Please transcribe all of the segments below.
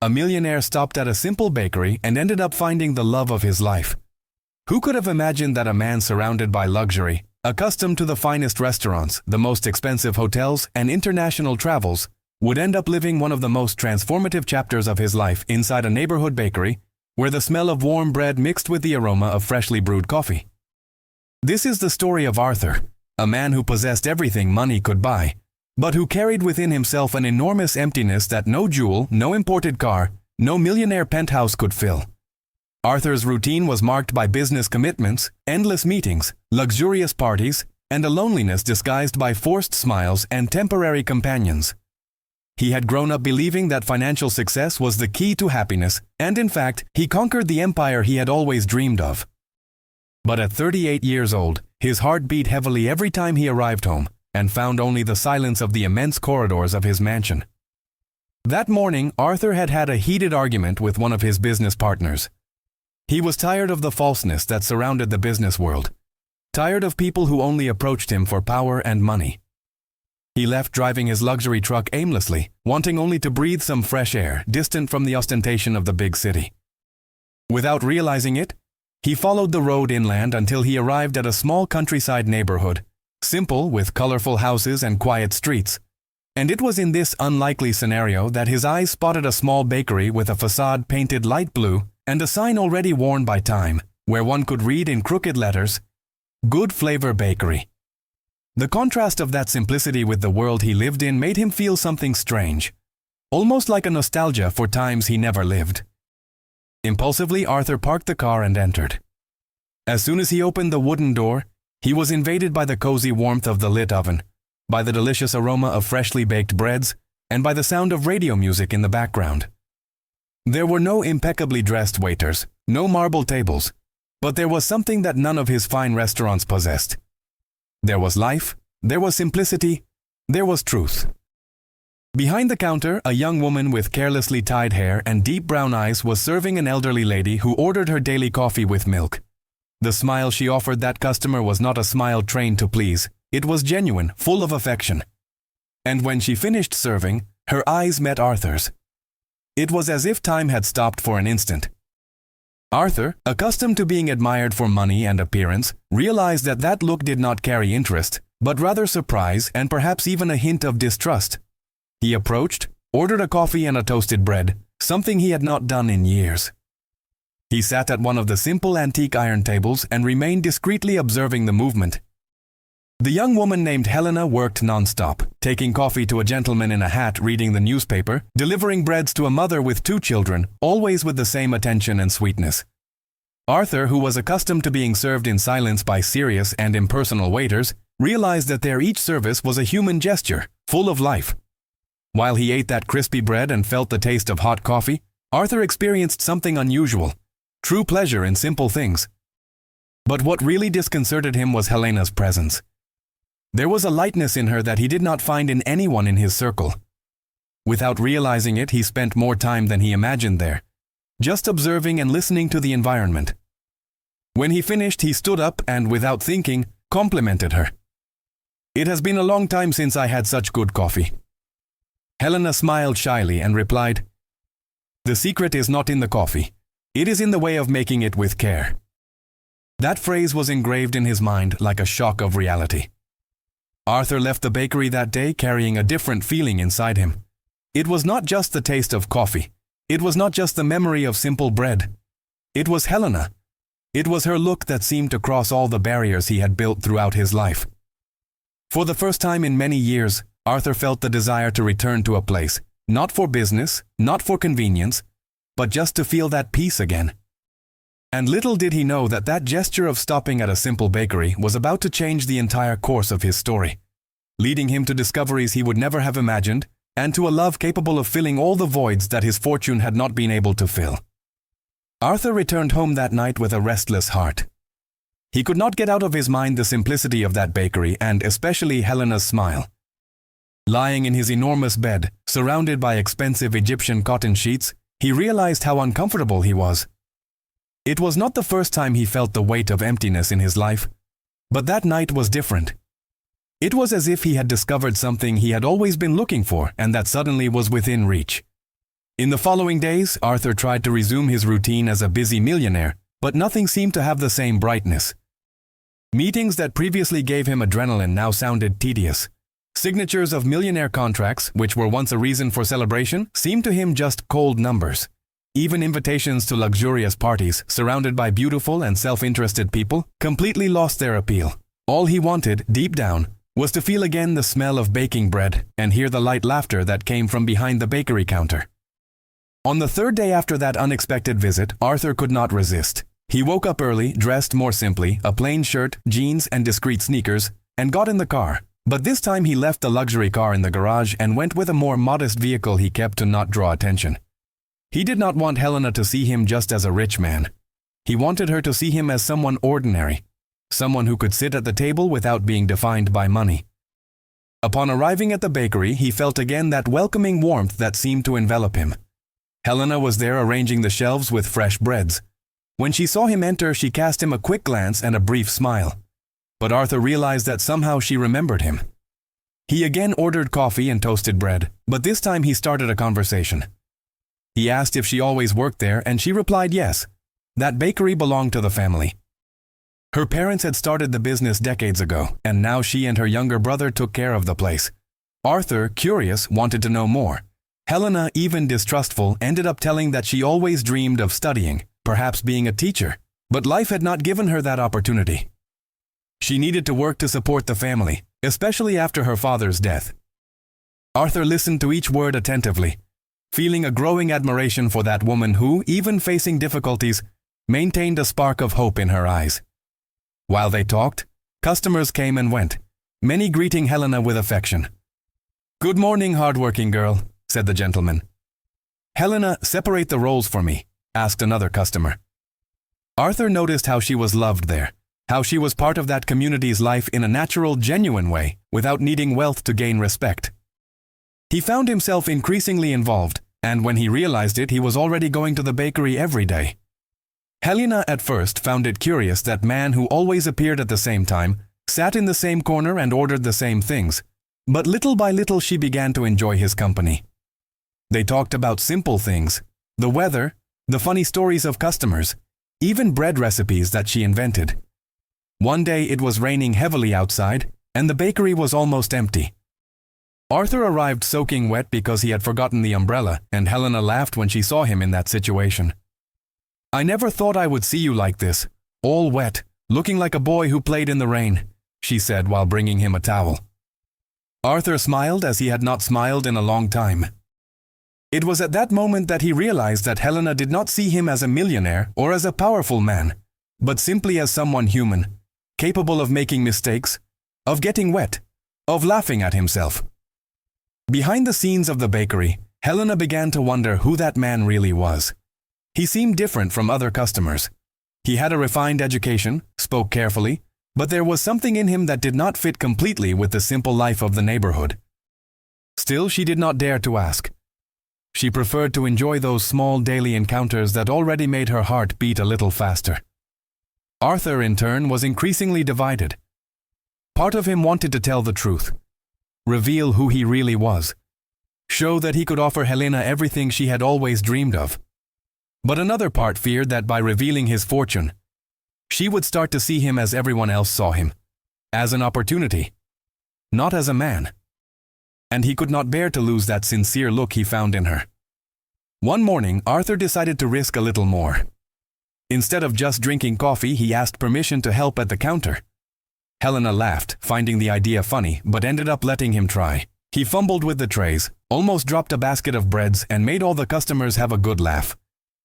a millionaire stopped at a simple bakery and ended up finding the love of his life. Who could have imagined that a man surrounded by luxury, accustomed to the finest restaurants, the most expensive hotels, and international travels, would end up living one of the most transformative chapters of his life inside a neighborhood bakery where the smell of warm bread mixed with the aroma of freshly brewed coffee? This is the story of Arthur, a man who possessed everything money could buy, but who carried within himself an enormous emptiness that no jewel, no imported car, no millionaire penthouse could fill. Arthur's routine was marked by business commitments, endless meetings, luxurious parties, and a loneliness disguised by forced smiles and temporary companions. He had grown up believing that financial success was the key to happiness, and in fact, he conquered the empire he had always dreamed of. But at 38 years old, his heart beat heavily every time he arrived home and found only the silence of the immense corridors of his mansion. That morning, Arthur had had a heated argument with one of his business partners. He was tired of the falseness that surrounded the business world, tired of people who only approached him for power and money. He left driving his luxury truck aimlessly, wanting only to breathe some fresh air, distant from the ostentation of the big city. Without realizing it, he followed the road inland until he arrived at a small countryside neighborhood, simple with colorful houses and quiet streets. And it was in this unlikely scenario that his eyes spotted a small bakery with a facade painted light blue and a sign already worn by time, where one could read in crooked letters, "Good Flavor Bakery." The contrast of that simplicity with the world he lived in made him feel something strange, almost like a nostalgia for times he never lived. Impulsively, Arthur parked the car and entered. As soon as he opened the wooden door, he was invaded by the cozy warmth of the lit oven, by the delicious aroma of freshly baked breads, and by the sound of radio music in the background. There were no impeccably dressed waiters, no marble tables, but there was something that none of his fine restaurants possessed. There was life, there was simplicity, there was truth. Behind the counter, a young woman with carelessly tied hair and deep brown eyes was serving an elderly lady who ordered her daily coffee with milk. The smile she offered that customer was not a smile trained to please. It was genuine, full of affection. And when she finished serving, her eyes met Arthur's. It was as if time had stopped for an instant. Arthur, accustomed to being admired for money and appearance, realized that that look did not carry interest, but rather surprise and perhaps even a hint of distrust. He approached, ordered a coffee and a toasted bread, something he had not done in years. He sat at one of the simple antique iron tables and remained discreetly observing the movement. The young woman named Helena worked non-stop, taking coffee to a gentleman in a hat reading the newspaper, delivering breads to a mother with 2 children, always with the same attention and sweetness. Arthur, who was accustomed to being served in silence by serious and impersonal waiters, realized that their each service was a human gesture, full of life. While he ate that crispy bread and felt the taste of hot coffee, Arthur experienced something unusual, true pleasure in simple things. But what really disconcerted him was Helena's presence. There was a lightness in her that he did not find in anyone in his circle. Without realizing it, he spent more time than he imagined there, just observing and listening to the environment. When he finished, he stood up and, without thinking, complimented her. "It has been a long time since I had such good coffee." Helena smiled shyly and replied, "The secret is not in the coffee. It is in the way of making it with care." That phrase was engraved in his mind like a shock of reality. Arthur left the bakery that day carrying a different feeling inside him. It was not just the taste of coffee. It was not just the memory of simple bread. It was Helena. It was her look that seemed to cross all the barriers he had built throughout his life. For the first time in many years, Arthur felt the desire to return to a place, not for business, not for convenience, but just to feel that peace again. And little did he know that that gesture of stopping at a simple bakery was about to change the entire course of his story, leading him to discoveries he would never have imagined, and to a love capable of filling all the voids that his fortune had not been able to fill. Arthur returned home that night with a restless heart. He could not get out of his mind the simplicity of that bakery and especially Helena's smile. Lying in his enormous bed, surrounded by expensive Egyptian cotton sheets, he realized how uncomfortable he was. It was not the first time he felt the weight of emptiness in his life, but that night was different. It was as if he had discovered something he had always been looking for and that suddenly was within reach. In the following days, Arthur tried to resume his routine as a busy millionaire, but nothing seemed to have the same brightness. Meetings that previously gave him adrenaline now sounded tedious. Signatures of millionaire contracts, which were once a reason for celebration, seemed to him just cold numbers. Even invitations to luxurious parties, surrounded by beautiful and self-interested people, completely lost their appeal. All he wanted, deep down, was to feel again the smell of baking bread and hear the light laughter that came from behind the bakery counter. On the third day after that unexpected visit, Arthur could not resist. He woke up early, dressed more simply, a plain shirt, jeans, and discreet sneakers, and got in the car. But this time he left the luxury car in the garage and went with a more modest vehicle he kept to not draw attention. He did not want Helena to see him just as a rich man. He wanted her to see him as someone ordinary, someone who could sit at the table without being defined by money. Upon arriving at the bakery, he felt again that welcoming warmth that seemed to envelop him. Helena was there arranging the shelves with fresh breads. When she saw him enter, she cast him a quick glance and a brief smile. But Arthur realized that somehow she remembered him. He again ordered coffee and toasted bread, but this time he started a conversation. He asked if she always worked there, and she replied yes. That bakery belonged to the family. Her parents had started the business decades ago, and now she and her younger brother took care of the place. Arthur, curious, wanted to know more. Helena, even distrustful, ended up telling that she always dreamed of studying, perhaps being a teacher, but life had not given her that opportunity. She needed to work to support the family, especially after her father's death. Arthur listened to each word attentively, feeling a growing admiration for that woman who, even facing difficulties, maintained a spark of hope in her eyes. While they talked, customers came and went, many greeting Helena with affection. "Good morning, hard-working girl," said the gentleman. "Helena, separate the rolls for me," asked another customer. Arthur noticed how she was loved there, how she was part of that community's life in a natural, genuine way, without needing wealth to gain respect. He found himself increasingly involved, and when he realized it, he was already going to the bakery every day. Helena at first found it curious that man who always appeared at the same time, sat in the same corner and ordered the same things, but little by little she began to enjoy his company. They talked about simple things, the weather, the funny stories of customers, even bread recipes that she invented. One day it was raining heavily outside, and the bakery was almost empty. Arthur arrived soaking wet because he had forgotten the umbrella, and Helena laughed when she saw him in that situation. "I never thought I would see you like this, all wet, looking like a boy who played in the rain," she said while bringing him a towel. Arthur smiled as he had not smiled in a long time. It was at that moment that he realized that Helena did not see him as a millionaire or as a powerful man, but simply as someone human, capable of making mistakes, of getting wet, of laughing at himself. Behind the scenes of the bakery, Helena began to wonder who that man really was. He seemed different from other customers. He had a refined education, spoke carefully, but there was something in him that did not fit completely with the simple life of the neighborhood. Still, she did not dare to ask. She preferred to enjoy those small daily encounters that already made her heart beat a little faster. Arthur, in turn, was increasingly divided. Part of him wanted to tell the truth, reveal who he really was, show that he could offer Helena everything she had always dreamed of. But another part feared that by revealing his fortune, she would start to see him as everyone else saw him, as an opportunity, not as a man. And he could not bear to lose that sincere look he found in her. One morning, Arthur decided to risk a little more. Instead of just drinking coffee, he asked permission to help at the counter. Helena laughed, finding the idea funny, but ended up letting him try. He fumbled with the trays, almost dropped a basket of breads, and made all the customers have a good laugh.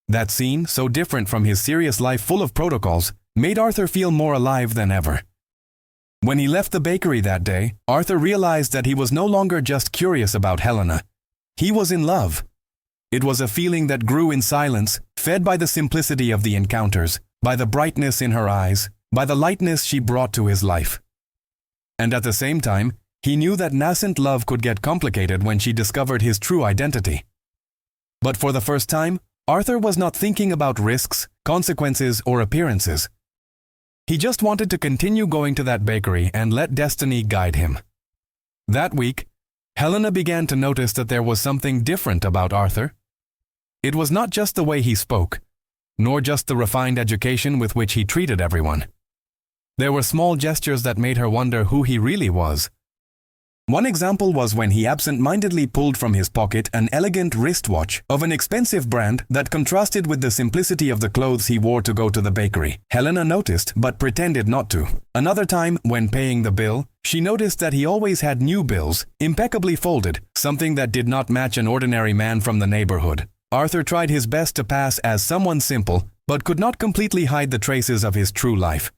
That scene, so different from his serious life full of protocols, made Arthur feel more alive than ever. When he left the bakery that day, Arthur realized that he was no longer just curious about Helena. He was in love. It was a feeling that grew in silence, fed by the simplicity of the encounters, by the brightness in her eyes, by the lightness she brought to his life. And at the same time, he knew that nascent love could get complicated when she discovered his true identity. But for the first time, Arthur was not thinking about risks, consequences, or appearances. He just wanted to continue going to that bakery and let destiny guide him. That week, Helena began to notice that there was something different about Arthur. It was not just the way he spoke, nor just the refined education with which he treated everyone. There were small gestures that made her wonder who he really was. One example was when he absent-mindedly pulled from his pocket an elegant wristwatch of an expensive brand that contrasted with the simplicity of the clothes he wore to go to the bakery. Helena noticed, but pretended not to. Another time, when paying the bill, she noticed that he always had new bills, impeccably folded, something that did not match an ordinary man from the neighborhood. Arthur tried his best to pass as someone simple, but could not completely hide the traces of his true life.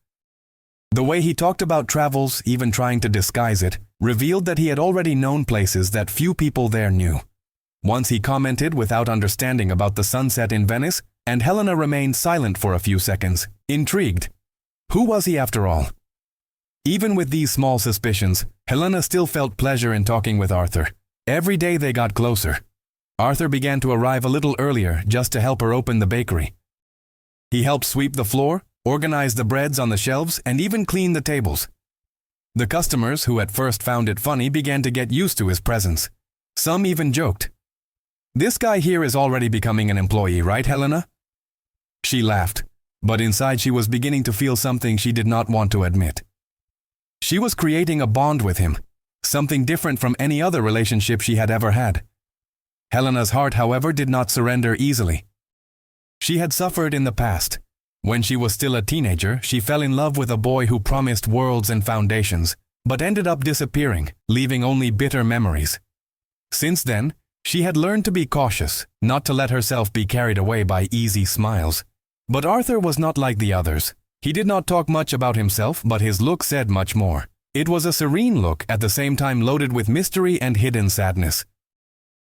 The way he talked about travels, even trying to disguise it, revealed that he had already known places that few people there knew. Once he commented without understanding about the sunset in Venice, and Helena remained silent for a few seconds, intrigued. Who was he after all? Even with these small suspicions, Helena still felt pleasure in talking with Arthur. Every day they got closer. Arthur began to arrive a little earlier just to help her open the bakery. He helped sweep the floor, organize the breads on the shelves, and even clean the tables. The customers, who at first found it funny, began to get used to his presence. Some even joked, "This guy here is already becoming an employee, right, Helena?" She laughed, but inside she was beginning to feel something she did not want to admit. She was creating a bond with him, something different from any other relationship she had ever had. Helena's heart, however, did not surrender easily. She had suffered in the past. When she was still a teenager, she fell in love with a boy who promised worlds and foundations, but ended up disappearing, leaving only bitter memories. Since then, she had learned to be cautious, not to let herself be carried away by easy smiles. But Arthur was not like the others. He did not talk much about himself, but his look said much more. It was a serene look, at the same time loaded with mystery and hidden sadness.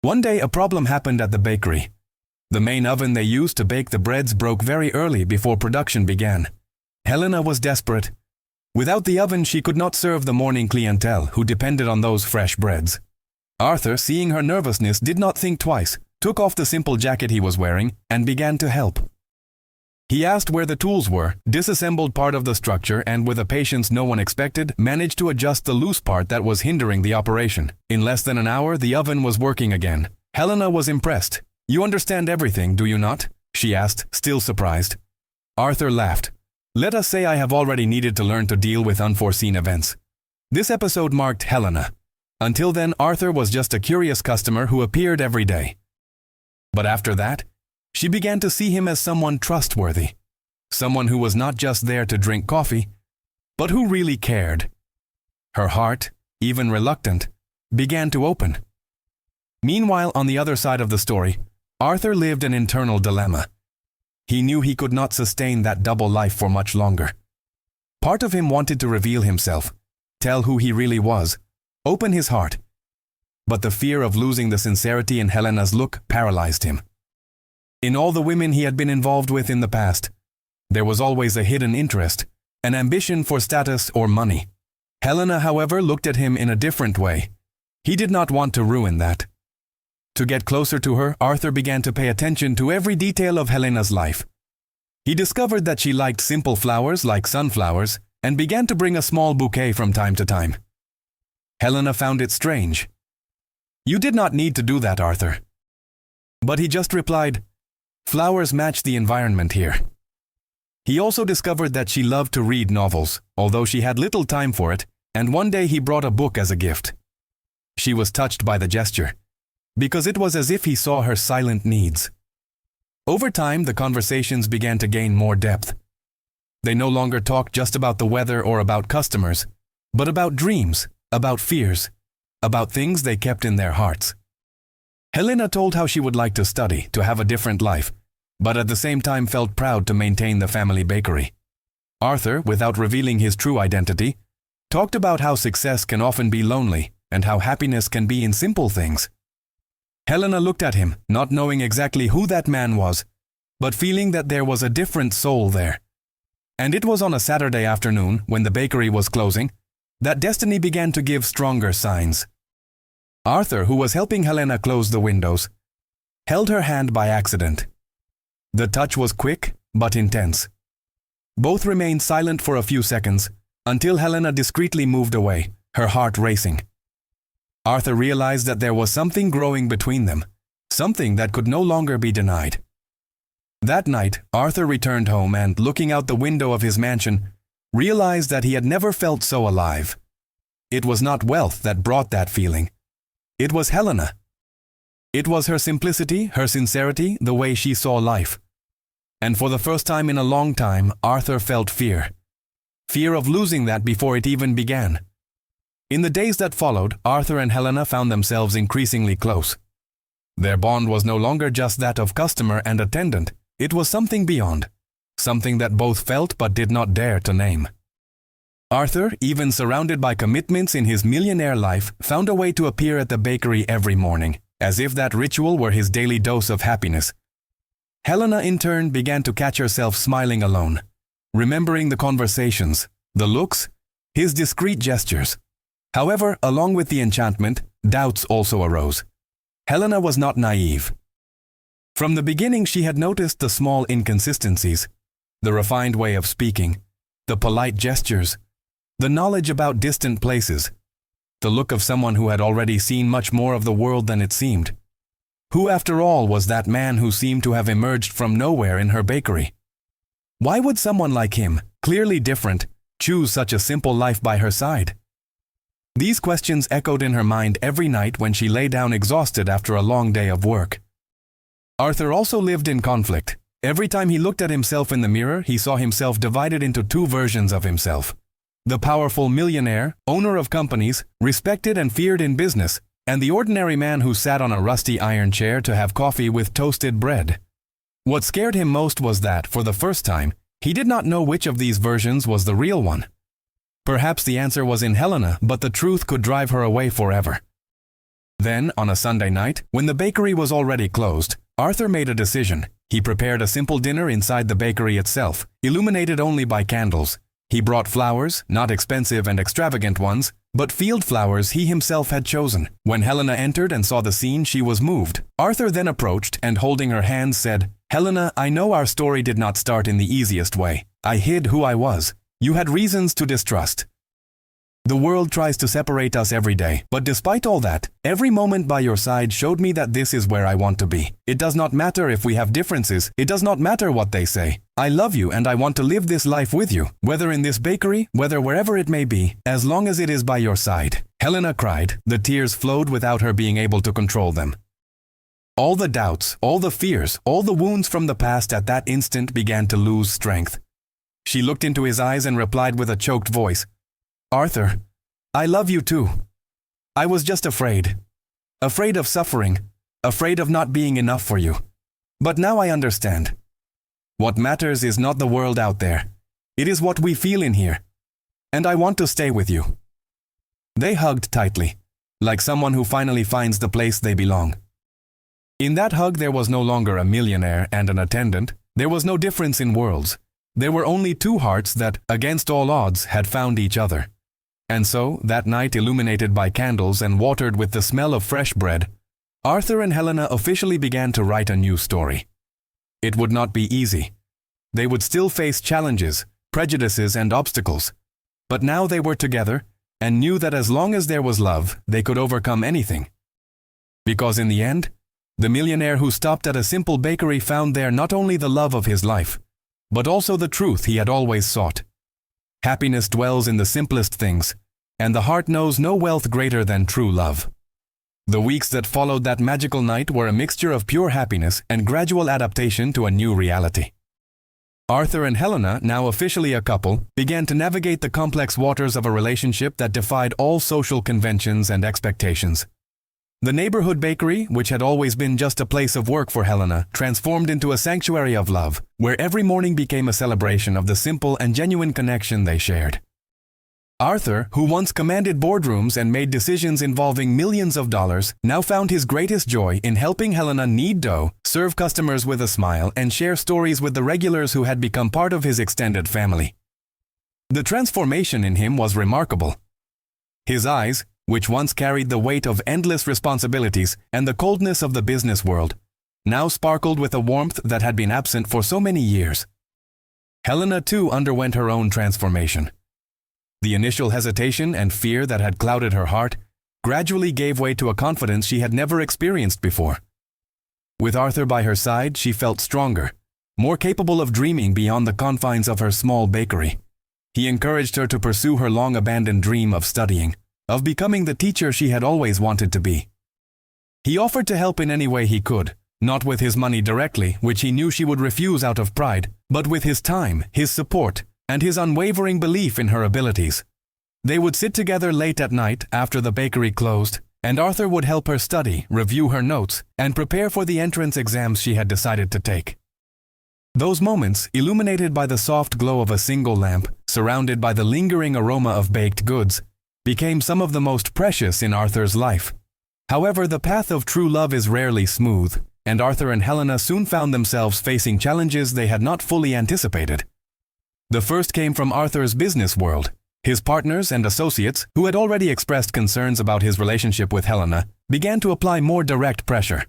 One day, a problem happened at the bakery. The main oven they used to bake the breads broke very early before production began. Helena was desperate. Without the oven, she could not serve the morning clientele who depended on those fresh breads. Arthur, seeing her nervousness, did not think twice, took off the simple jacket he was wearing, and began to help. He asked where the tools were, disassembled part of the structure, and with a patience no one expected, managed to adjust the loose part that was hindering the operation. In less than an hour, the oven was working again. Helena was impressed. "You understand everything, do you not?" she asked, still surprised. Arthur laughed. "Let us say I have already needed to learn to deal with unforeseen events." This episode marked Helena. Until then, Arthur was just a curious customer who appeared every day. But after that, she began to see him as someone trustworthy. Someone who was not just there to drink coffee, but who really cared. Her heart, even reluctant, began to open. Meanwhile, on the other side of the story, Arthur lived an internal dilemma. He knew he could not sustain that double life for much longer. Part of him wanted to reveal himself, tell who he really was, open his heart. But the fear of losing the sincerity in Helena's look paralyzed him. In all the women he had been involved with in the past, there was always a hidden interest, an ambition for status or money. Helena, however, looked at him in a different way. He did not want to ruin that. To get closer to her, Arthur began to pay attention to every detail of Helena's life. He discovered that she liked simple flowers like sunflowers and began to bring a small bouquet from time to time. Helena found it strange. "You did not need to do that, Arthur." But he just replied, "Flowers match the environment here." He also discovered that she loved to read novels, although she had little time for it, and one day he brought a book as a gift. She was touched by the gesture, because it was as if he saw her silent needs. Over time, the conversations began to gain more depth. They no longer talked just about the weather or about customers, but about dreams, about fears, about things they kept in their hearts. Helena told how she would like to study, to have a different life, but at the same time felt proud to maintain the family bakery. Arthur, without revealing his true identity, talked about how success can often be lonely and how happiness can be in simple things. Helena looked at him, not knowing exactly who that man was, but feeling that there was a different soul there. And it was on a Saturday afternoon, when the bakery was closing, that destiny began to give stronger signs. Arthur, who was helping Helena close the windows, held her hand by accident. The touch was quick, but intense. Both remained silent for a few seconds, until Helena discreetly moved away, her heart racing. Arthur realized that there was something growing between them, something that could no longer be denied. That night, Arthur returned home and, looking out the window of his mansion, realized that he had never felt so alive. It was not wealth that brought that feeling. It was Helena. It was her simplicity, her sincerity, the way she saw life. And for the first time in a long time, Arthur felt fear. Fear of losing that before it even began. In the days that followed, Arthur and Helena found themselves increasingly close. Their bond was no longer just that of customer and attendant, it was something beyond, something that both felt but did not dare to name. Arthur, even surrounded by commitments in his millionaire life, found a way to appear at the bakery every morning, as if that ritual were his daily dose of happiness. Helena, in turn, began to catch herself smiling alone, remembering the conversations, the looks, his discreet gestures. However, along with the enchantment, doubts also arose. Helena was not naive. From the beginning, she had noticed the small inconsistencies, the refined way of speaking, the polite gestures, the knowledge about distant places, the look of someone who had already seen much more of the world than it seemed. Who, after all, was that man who seemed to have emerged from nowhere in her bakery? Why would someone like him, clearly different, choose such a simple life by her side? These questions echoed in her mind every night when she lay down exhausted after a long day of work. Arthur also lived in conflict. Every time he looked at himself in the mirror, he saw himself divided into two versions of himself. The powerful millionaire, owner of companies, respected and feared in business, and the ordinary man who sat on a rusty iron chair to have coffee with toasted bread. What scared him most was that, for the first time, he did not know which of these versions was the real one. Perhaps the answer was in Helena, but the truth could drive her away forever. Then, on a Sunday night, when the bakery was already closed, Arthur made a decision. He prepared a simple dinner inside the bakery itself, illuminated only by candles. He brought flowers, not expensive and extravagant ones, but field flowers he himself had chosen. When Helena entered and saw the scene, she was moved. Arthur then approached and, holding her hand, said, "Helena, I know our story did not start in the easiest way. I hid who I was. You had reasons to distrust. The world tries to separate us every day, but despite all that, every moment by your side showed me that this is where I want to be. It does not matter if we have differences, it does not matter what they say. I love you and I want to live this life with you, whether in this bakery, whether wherever it may be, as long as it is by your side." Helena cried. The tears flowed without her being able to control them. All the doubts, all the fears, all the wounds from the past at that instant began to lose strength. She looked into his eyes and replied with a choked voice, "Arthur, I love you too. I was just afraid. Afraid of suffering, afraid of not being enough for you. But now I understand. What matters is not the world out there. It is what we feel in here. And I want to stay with you." They hugged tightly, like someone who finally finds the place they belong. In that hug there was no longer a millionaire and an attendant. There was no difference in worlds. There were only two hearts that, against all odds, had found each other. And so, that night illuminated by candles and watered with the smell of fresh bread, Arthur and Helena officially began to write a new story. It would not be easy. They would still face challenges, prejudices, and obstacles. But now they were together and knew that as long as there was love, they could overcome anything. Because in the end, the millionaire who stopped at a simple bakery found there not only the love of his life, but also the truth he had always sought. Happiness dwells in the simplest things, and the heart knows no wealth greater than true love. The weeks that followed that magical night were a mixture of pure happiness and gradual adaptation to a new reality. Arthur and Helena, now officially a couple, began to navigate the complex waters of a relationship that defied all social conventions and expectations. The neighborhood bakery, which had always been just a place of work for Helena, transformed into a sanctuary of love, where every morning became a celebration of the simple and genuine connection they shared. Arthur, who once commanded boardrooms and made decisions involving millions of dollars, now found his greatest joy in helping Helena knead dough, serve customers with a smile, and share stories with the regulars who had become part of his extended family. The transformation in him was remarkable. His eyes, which once carried the weight of endless responsibilities and the coldness of the business world, now sparkled with a warmth that had been absent for so many years. Helena too underwent her own transformation. The initial hesitation and fear that had clouded her heart gradually gave way to a confidence she had never experienced before. With Arthur by her side, she felt stronger, more capable of dreaming beyond the confines of her small bakery. He encouraged her to pursue her long-abandoned dream of studying, of becoming the teacher she had always wanted to be. He offered to help in any way he could, not with his money directly, which he knew she would refuse out of pride, but with his time, his support, and his unwavering belief in her abilities. They would sit together late at night after the bakery closed, and Arthur would help her study, review her notes, and prepare for the entrance exams she had decided to take. Those moments, illuminated by the soft glow of a single lamp, surrounded by the lingering aroma of baked goods, became some of the most precious in Arthur's life. However, the path of true love is rarely smooth, and Arthur and Helena soon found themselves facing challenges they had not fully anticipated. The first came from Arthur's business world. His partners and associates, who had already expressed concerns about his relationship with Helena, began to apply more direct pressure.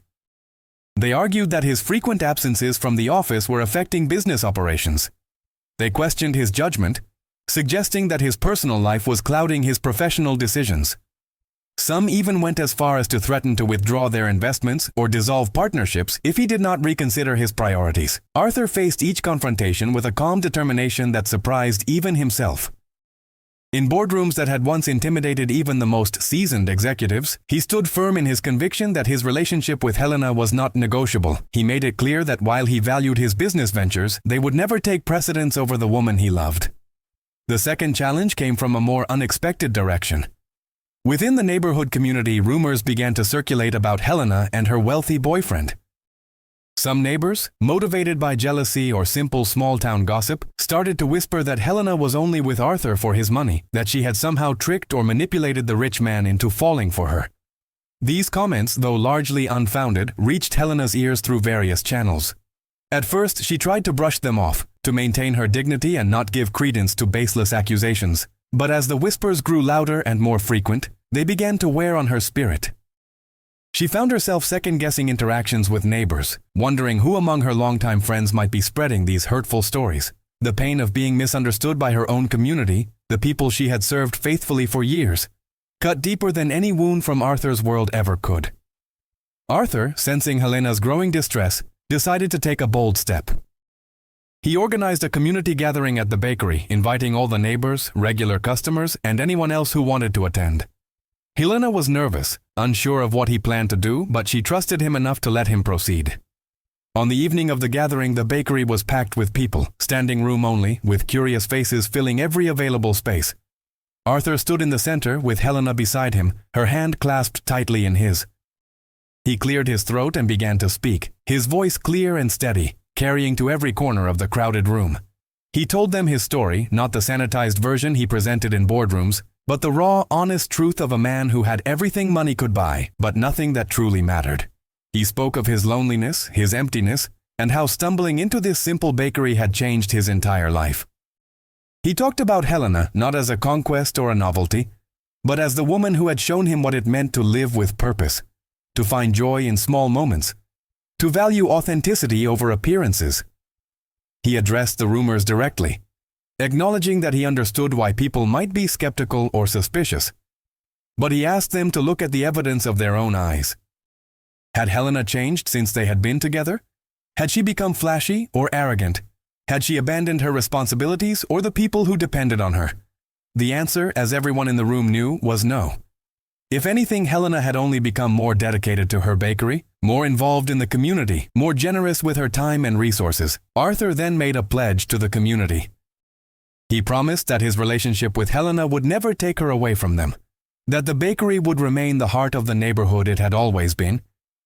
They argued that his frequent absences from the office were affecting business operations. They questioned his judgment, suggesting that his personal life was clouding his professional decisions. Some even went as far as to threaten to withdraw their investments or dissolve partnerships if he did not reconsider his priorities. Arthur faced each confrontation with a calm determination that surprised even himself. In boardrooms that had once intimidated even the most seasoned executives, he stood firm in his conviction that his relationship with Helena was not negotiable. He made it clear that while he valued his business ventures, they would never take precedence over the woman he loved. The second challenge came from a more unexpected direction. Within the neighborhood community, rumors began to circulate about Helena and her wealthy boyfriend. Some neighbors, motivated by jealousy or simple small-town gossip, started to whisper that Helena was only with Arthur for his money, that she had somehow tricked or manipulated the rich man into falling for her. These comments, though largely unfounded, reached Helena's ears through various channels. At first, she tried to brush them off, to maintain her dignity and not give credence to baseless accusations. But as the whispers grew louder and more frequent, they began to wear on her spirit. She found herself second-guessing interactions with neighbors, wondering who among her longtime friends might be spreading these hurtful stories. The pain of being misunderstood by her own community, the people she had served faithfully for years, cut deeper than any wound from Arthur's world ever could. Arthur, sensing Helena's growing distress, decided to take a bold step. He organized a community gathering at the bakery, inviting all the neighbors, regular customers, and anyone else who wanted to attend. Helena was nervous, unsure of what he planned to do, but she trusted him enough to let him proceed. On the evening of the gathering, the bakery was packed with people, standing room only, with curious faces filling every available space. Arthur stood in the center, with Helena beside him, her hand clasped tightly in his. He cleared his throat and began to speak, his voice clear and steady, carrying to every corner of the crowded room. He told them his story, not the sanitized version he presented in boardrooms, but the raw, honest truth of a man who had everything money could buy, but nothing that truly mattered. He spoke of his loneliness, his emptiness, and how stumbling into this simple bakery had changed his entire life. He talked about Helena not as a conquest or a novelty, but as the woman who had shown him what it meant to live with purpose, to find joy in small moments, to value authenticity over appearances. He addressed the rumors directly, acknowledging that he understood why people might be skeptical or suspicious. But he asked them to look at the evidence of their own eyes. Had Helena changed since they had been together? Had she become flashy or arrogant? Had she abandoned her responsibilities or the people who depended on her? The answer, as everyone in the room knew, was no. If anything, Helena had only become more dedicated to her bakery, more involved in the community, more generous with her time and resources. Arthur then made a pledge to the community. He promised that his relationship with Helena would never take her away from them, that the bakery would remain the heart of the neighborhood it had always been,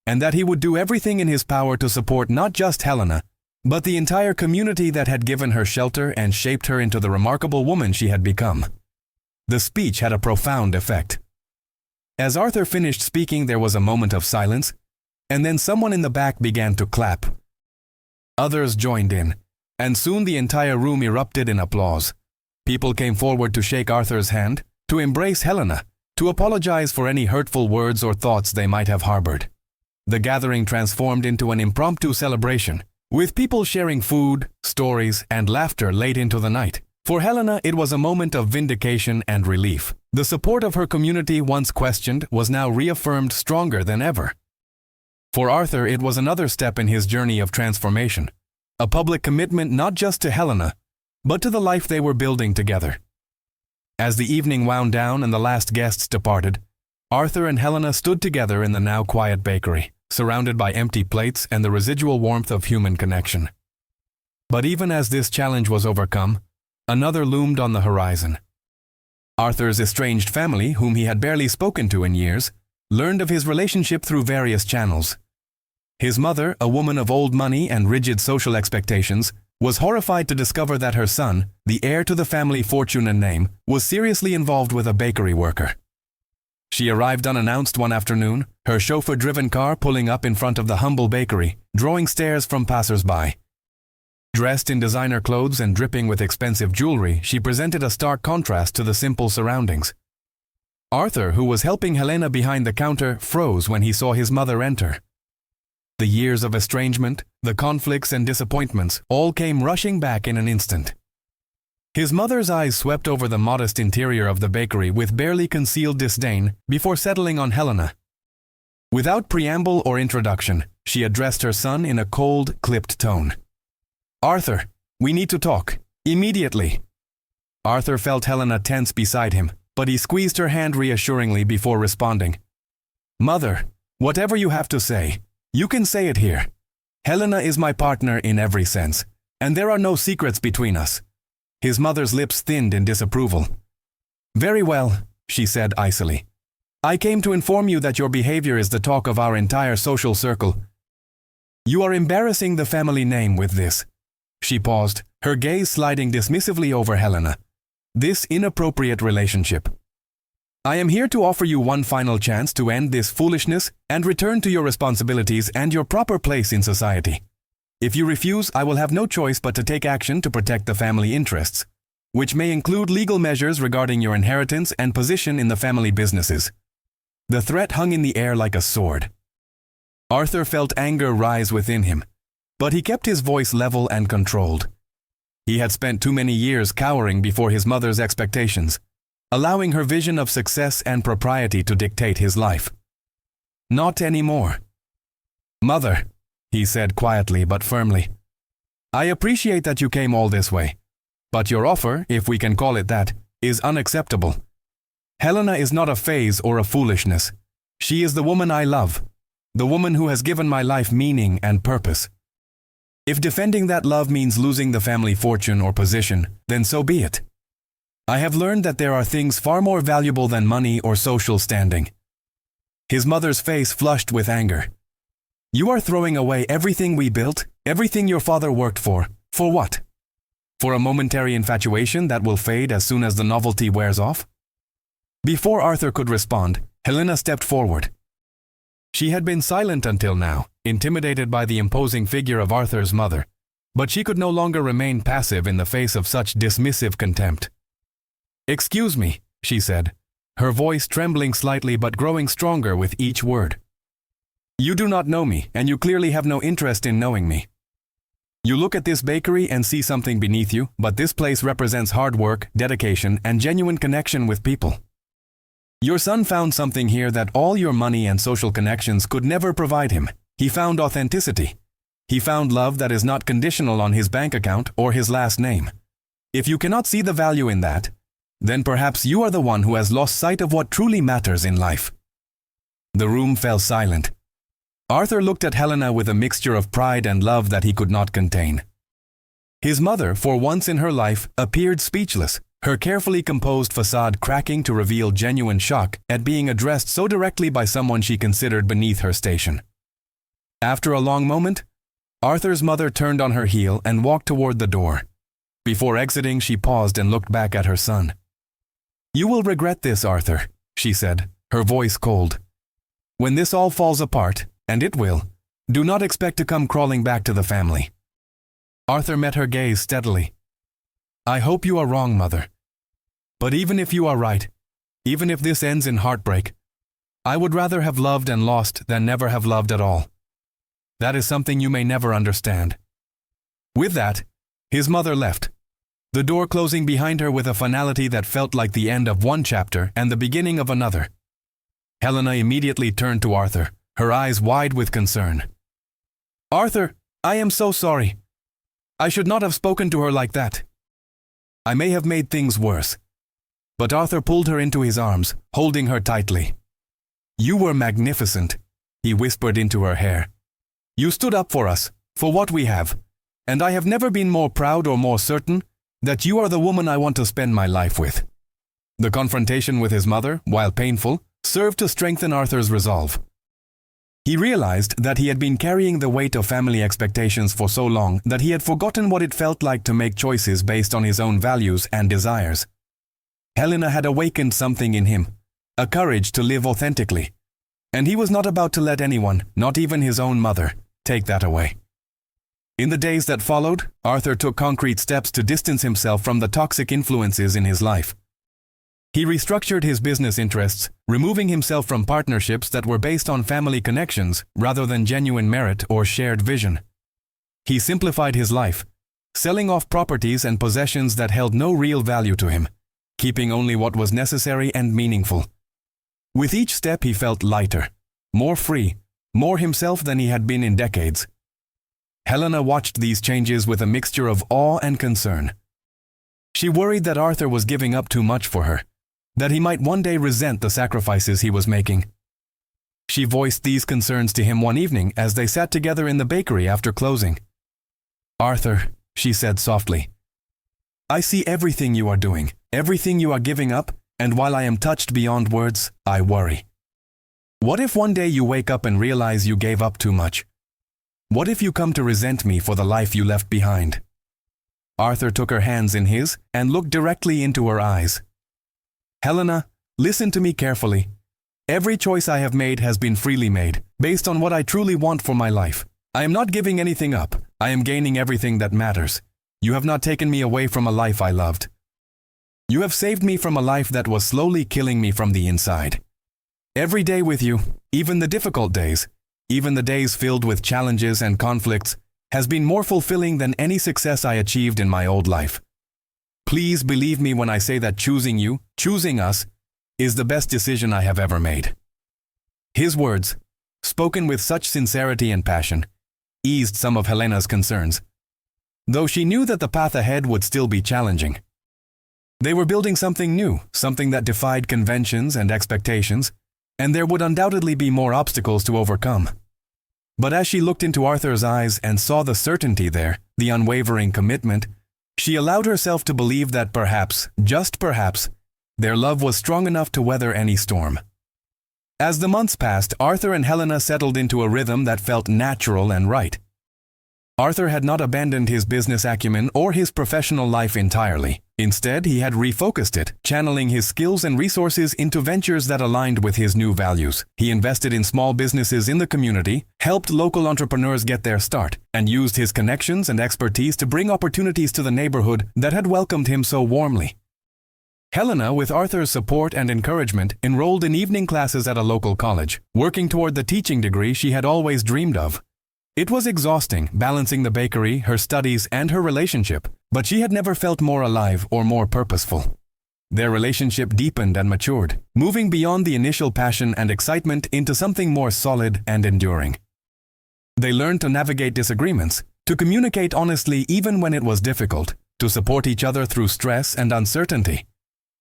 and that he would do everything in his power to support not just Helena, but the entire community that had given her shelter and shaped her into the remarkable woman she had become. The speech had a profound effect. As Arthur finished speaking, there was a moment of silence, and then someone in the back began to clap. Others joined in, and soon the entire room erupted in applause. People came forward to shake Arthur's hand, to embrace Helena, to apologize for any hurtful words or thoughts they might have harbored. The gathering transformed into an impromptu celebration, with people sharing food, stories, and laughter late into the night. For Helena, it was a moment of vindication and relief. The support of her community, once questioned, was now reaffirmed stronger than ever. For Arthur, it was another step in his journey of transformation, a public commitment not just to Helena, but to the life they were building together. As the evening wound down and the last guests departed, Arthur and Helena stood together in the now quiet bakery, surrounded by empty plates and the residual warmth of human connection. But even as this challenge was overcome, another loomed on the horizon. Arthur's estranged family, whom he had barely spoken to in years, learned of his relationship through various channels. His mother, a woman of old money and rigid social expectations, was horrified to discover that her son, the heir to the family fortune and name, was seriously involved with a bakery worker. She arrived unannounced one afternoon, her chauffeur-driven car pulling up in front of the humble bakery, drawing stares from passers-by. Dressed in designer clothes and dripping with expensive jewelry, she presented a stark contrast to the simple surroundings. Arthur, who was helping Helena behind the counter, froze when he saw his mother enter. The years of estrangement, the conflicts and disappointments, all came rushing back in an instant. His mother's eyes swept over the modest interior of the bakery with barely concealed disdain before settling on Helena. Without preamble or introduction, she addressed her son in a cold, clipped tone. "Arthur, we need to talk. Immediately." Arthur felt Helena tense beside him, but he squeezed her hand reassuringly before responding. "Mother, whatever you have to say, you can say it here. Helena is my partner in every sense, and there are no secrets between us." His mother's lips thinned in disapproval. "Very well," she said icily. "I came to inform you that your behavior is the talk of our entire social circle. You are embarrassing the family name with this." She paused, her gaze sliding dismissively over Helena. "This inappropriate relationship. I am here to offer you one final chance to end this foolishness and return to your responsibilities and your proper place in society. If you refuse, I will have no choice but to take action to protect the family interests, which may include legal measures regarding your inheritance and position in the family businesses." The threat hung in the air like a sword. Arthur felt anger rise within him, but he kept his voice level and controlled. He had spent too many years cowering before his mother's expectations, allowing her vision of success and propriety to dictate his life. "Not anymore." "Mother," he said quietly but firmly, "I appreciate that you came all this way, but your offer, if we can call it that, is unacceptable. Helena is not a phase or a foolishness. She is the woman I love, the woman who has given my life meaning and purpose. If defending that love means losing the family fortune or position, then so be it. I have learned that there are things far more valuable than money or social standing." His mother's face flushed with anger. "You are throwing away everything we built, everything your father worked for what? For a momentary infatuation that will fade as soon as the novelty wears off?" Before Arthur could respond, Helena stepped forward. She had been silent until now, intimidated by the imposing figure of Arthur's mother, but she could no longer remain passive in the face of such dismissive contempt. "Excuse me," she said, her voice trembling slightly but growing stronger with each word. "You do not know me, and you clearly have no interest in knowing me. You look at this bakery and see something beneath you, but this place represents hard work, dedication, and genuine connection with people. Your son found something here that all your money and social connections could never provide him. He found authenticity. He found love that is not conditional on his bank account or his last name. If you cannot see the value in that, then perhaps you are the one who has lost sight of what truly matters in life." The room fell silent. Arthur looked at Helena with a mixture of pride and love that he could not contain. His mother, for once in her life, appeared speechless, her carefully composed facade cracking to reveal genuine shock at being addressed so directly by someone she considered beneath her station. After a long moment, Arthur's mother turned on her heel and walked toward the door. Before exiting, she paused and looked back at her son. "You will regret this, Arthur," she said, her voice cold. "When this all falls apart, and it will, do not expect to come crawling back to the family." Arthur met her gaze steadily. "I hope you are wrong, Mother. But even if you are right, even if this ends in heartbreak, I would rather have loved and lost than never have loved at all. That is something you may never understand." With that, his mother left, the door closing behind her with a finality that felt like the end of one chapter and the beginning of another. Helena immediately turned to Arthur, her eyes wide with concern. "Arthur, I am so sorry. I should not have spoken to her like that. I may have made things worse." But Arthur pulled her into his arms, holding her tightly. "You were magnificent," he whispered into her hair. "You stood up for us, for what we have, and I have never been more proud or more certain that you are the woman I want to spend my life with." The confrontation with his mother, while painful, served to strengthen Arthur's resolve. He realized that he had been carrying the weight of family expectations for so long that he had forgotten what it felt like to make choices based on his own values and desires. Helena had awakened something in him, a courage to live authentically, and he was not about to let anyone, not even his own mother, take that away. In the days that followed, Arthur took concrete steps to distance himself from the toxic influences in his life. He restructured his business interests, removing himself from partnerships that were based on family connections rather than genuine merit or shared vision. He simplified his life, selling off properties and possessions that held no real value to him, keeping only what was necessary and meaningful. With each step he felt lighter, more free, more himself than he had been in decades. Helena watched these changes with a mixture of awe and concern. She worried that Arthur was giving up too much for her, that he might one day resent the sacrifices he was making. She voiced these concerns to him one evening as they sat together in the bakery after closing. "Arthur," she said softly, "I see everything you are doing, everything you are giving up, and while I am touched beyond words, I worry. What if one day you wake up and realize you gave up too much? What if you come to resent me for the life you left behind?" Arthur took her hands in his and looked directly into her eyes. "Helena, listen to me carefully. Every choice I have made has been freely made, based on what I truly want for my life. I am not giving anything up. I am gaining everything that matters. You have not taken me away from a life I loved. You have saved me from a life that was slowly killing me from the inside. Every day with you, even the difficult days, even the days filled with challenges and conflicts, has been more fulfilling than any success I achieved in my old life. Please believe me when I say that choosing you, choosing us, is the best decision I have ever made." His words, spoken with such sincerity and passion, eased some of Helena's concerns, though she knew that the path ahead would still be challenging. They were building something new, something that defied conventions and expectations, and there would undoubtedly be more obstacles to overcome. But as she looked into Arthur's eyes and saw the certainty there, the unwavering commitment, she allowed herself to believe that perhaps, just perhaps, their love was strong enough to weather any storm. As the months passed, Arthur and Helena settled into a rhythm that felt natural and right. Arthur had not abandoned his business acumen or his professional life entirely. Instead, he had refocused it, channeling his skills and resources into ventures that aligned with his new values. He invested in small businesses in the community, helped local entrepreneurs get their start, and used his connections and expertise to bring opportunities to the neighborhood that had welcomed him so warmly. Helena, with Arthur's support and encouragement, enrolled in evening classes at a local college, working toward the teaching degree she had always dreamed of. It was exhausting, balancing the bakery, her studies, and her relationship, but she had never felt more alive or more purposeful. Their relationship deepened and matured, moving beyond the initial passion and excitement into something more solid and enduring. They learned to navigate disagreements, to communicate honestly even when it was difficult, to support each other through stress and uncertainty.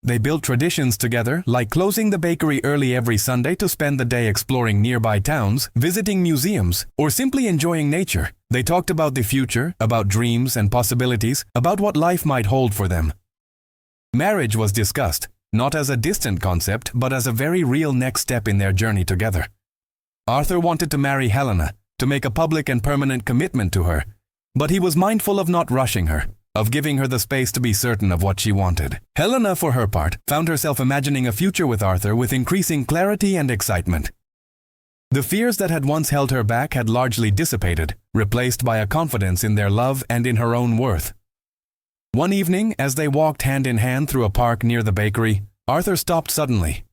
They built traditions together, like closing the bakery early every Sunday to spend the day exploring nearby towns, visiting museums, or simply enjoying nature. They talked about the future, about dreams and possibilities, about what life might hold for them. Marriage was discussed, not as a distant concept, but as a very real next step in their journey together. Arthur wanted to marry Helena, to make a public and permanent commitment to her, but he was mindful of not rushing her, of giving her the space to be certain of what she wanted. Helena, for her part, found herself imagining a future with Arthur with increasing clarity and excitement. The fears that had once held her back had largely dissipated, replaced by a confidence in their love and in her own worth. One evening, as they walked hand in hand through a park near the bakery, Arthur stopped suddenly.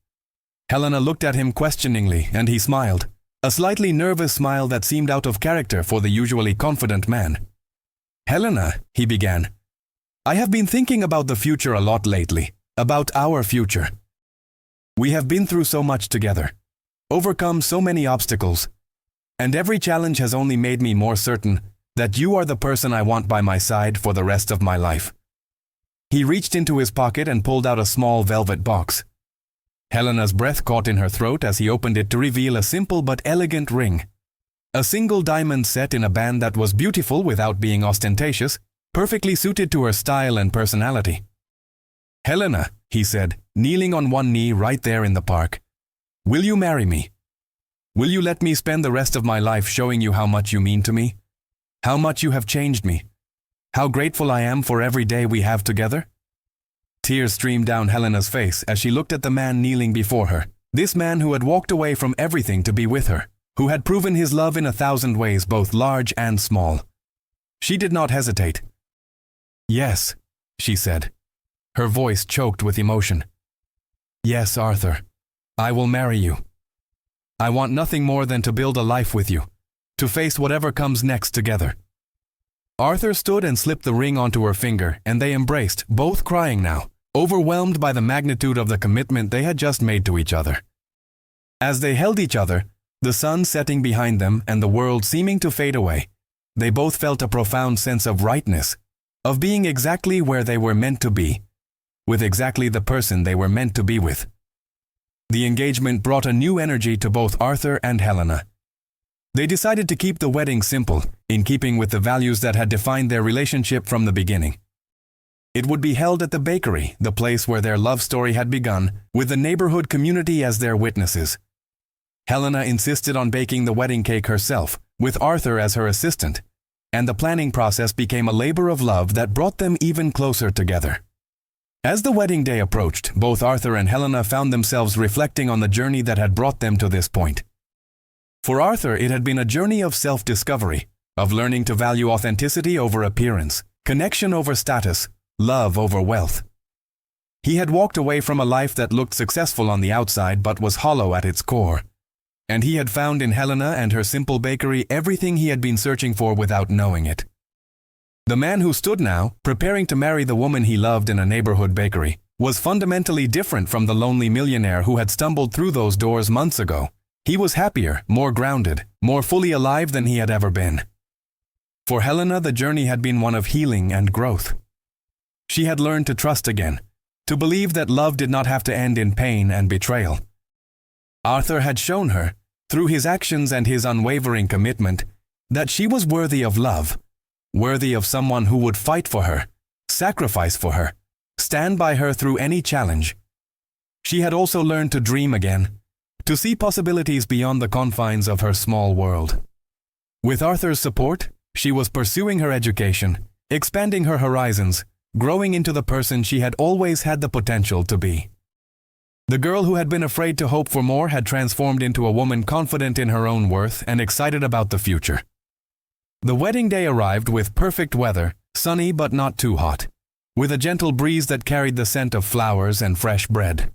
Helena looked at him questioningly, and he smiled, a slightly nervous smile that seemed out of character for the usually confident man. "Helena," he began, "I have been thinking about the future a lot lately, about our future. We have been through so much together. overcome so many obstacles, and every challenge has only made me more certain that you are the person I want by my side for the rest of my life." He reached into his pocket and pulled out a small velvet box. Helena's breath caught in her throat as he opened it to reveal a simple but elegant ring. A single diamond set in a band that was beautiful without being ostentatious, perfectly suited to her style and personality. "Helena," he said, kneeling on one knee right there in the park, "will you marry me? Will you let me spend the rest of my life showing you how much you mean to me? How much you have changed me? How grateful I am for every day we have together?" Tears streamed down Helena's face as she looked at the man kneeling before her, this man who had walked away from everything to be with her, who had proven his love in 1,000 ways, both large and small. She did not hesitate. "Yes," she said, her voice choked with emotion. "Yes, Arthur, I will marry you. I want nothing more than to build a life with you, to face whatever comes next together." Arthur stood and slipped the ring onto her finger, and they embraced, both crying now, overwhelmed by the magnitude of the commitment they had just made to each other. As they held each other, the sun setting behind them and the world seeming to fade away, they both felt a profound sense of rightness, of being exactly where they were meant to be, with exactly the person they were meant to be with. The engagement brought a new energy to both Arthur and Helena. They decided to keep the wedding simple, in keeping with the values that had defined their relationship from the beginning. It would be held at the bakery, the place where their love story had begun, with the neighborhood community as their witnesses. Helena insisted on baking the wedding cake herself, with Arthur as her assistant, and the planning process became a labor of love that brought them even closer together. As the wedding day approached, both Arthur and Helena found themselves reflecting on the journey that had brought them to this point. For Arthur, it had been a journey of self-discovery, of learning to value authenticity over appearance, connection over status, love over wealth. He had walked away from a life that looked successful on the outside but was hollow at its core. And he had found in Helena and her simple bakery everything he had been searching for without knowing it. The man who stood now, preparing to marry the woman he loved in a neighborhood bakery, was fundamentally different from the lonely millionaire who had stumbled through those doors months ago. He was happier, more grounded, more fully alive than he had ever been. For Helena, the journey had been one of healing and growth. She had learned to trust again, to believe that love did not have to end in pain and betrayal. Arthur had shown her, through his actions and his unwavering commitment, that she was worthy of love, worthy of someone who would fight for her, sacrifice for her, stand by her through any challenge. She had also learned to dream again, to see possibilities beyond the confines of her small world. With Arthur's support, she was pursuing her education, expanding her horizons, growing into the person she had always had the potential to be. The girl who had been afraid to hope for more had transformed into a woman confident in her own worth and excited about the future. The wedding day arrived with perfect weather, sunny but not too hot, with a gentle breeze that carried the scent of flowers and fresh bread.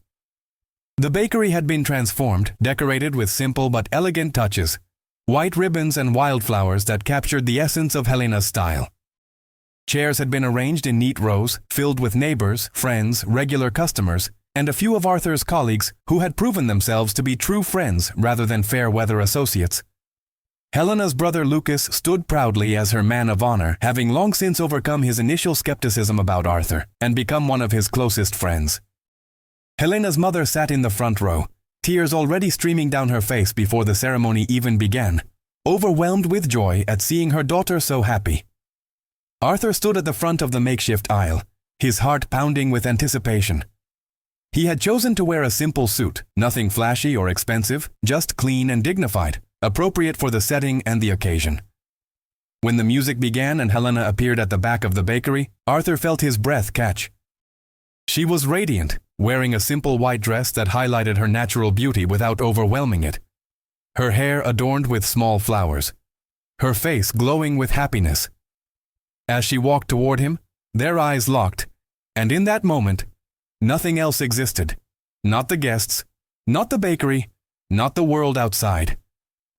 The bakery had been transformed, decorated with simple but elegant touches, white ribbons and wildflowers that captured the essence of Helena's style. Chairs had been arranged in neat rows, filled with neighbors, friends, regular customers, and a few of Arthur's colleagues who had proven themselves to be true friends rather than fair-weather associates. Helena's brother Lucas stood proudly as her man of honor, having long since overcome his initial skepticism about Arthur and become one of his closest friends. Helena's mother sat in the front row, tears already streaming down her face before the ceremony even began, overwhelmed with joy at seeing her daughter so happy. Arthur stood at the front of the makeshift aisle, his heart pounding with anticipation. He had chosen to wear a simple suit, nothing flashy or expensive, just clean and dignified, appropriate for the setting and the occasion. When the music began and Helena appeared at the back of the bakery, Arthur felt his breath catch. She was radiant, wearing a simple white dress that highlighted her natural beauty without overwhelming it. Her hair adorned with small flowers, her face glowing with happiness. As she walked toward him, their eyes locked, and in that moment, nothing else existed. Not the guests, not the bakery, not the world outside.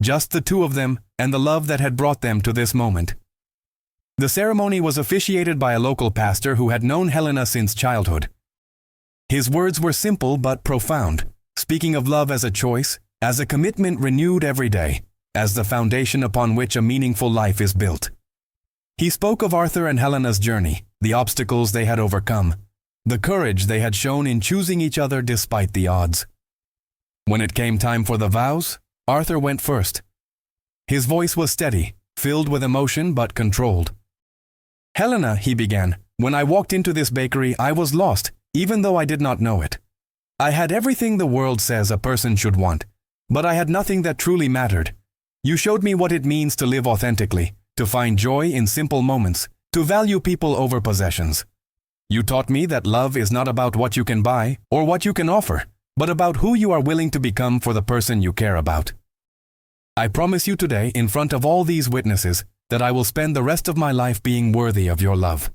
Just the two of them and the love that had brought them to this moment. The ceremony was officiated by a local pastor who had known Helena since childhood. His words were simple but profound, speaking of love as a choice, as a commitment renewed every day, as the foundation upon which a meaningful life is built. He spoke of Arthur and Helena's journey, the obstacles they had overcome, the courage they had shown in choosing each other despite the odds. When it came time for the vows, Arthur went first. His voice was steady, filled with emotion but controlled. "Helena," he began, "when I walked into this bakery, I was lost, even though I did not know it. I had everything the world says a person should want, but I had nothing that truly mattered. You showed me what it means to live authentically, to find joy in simple moments, to value people over possessions. You taught me that love is not about what you can buy or what you can offer, but about who you are willing to become for the person you care about. I promise you today, in front of all these witnesses, that I will spend the rest of my life being worthy of your love.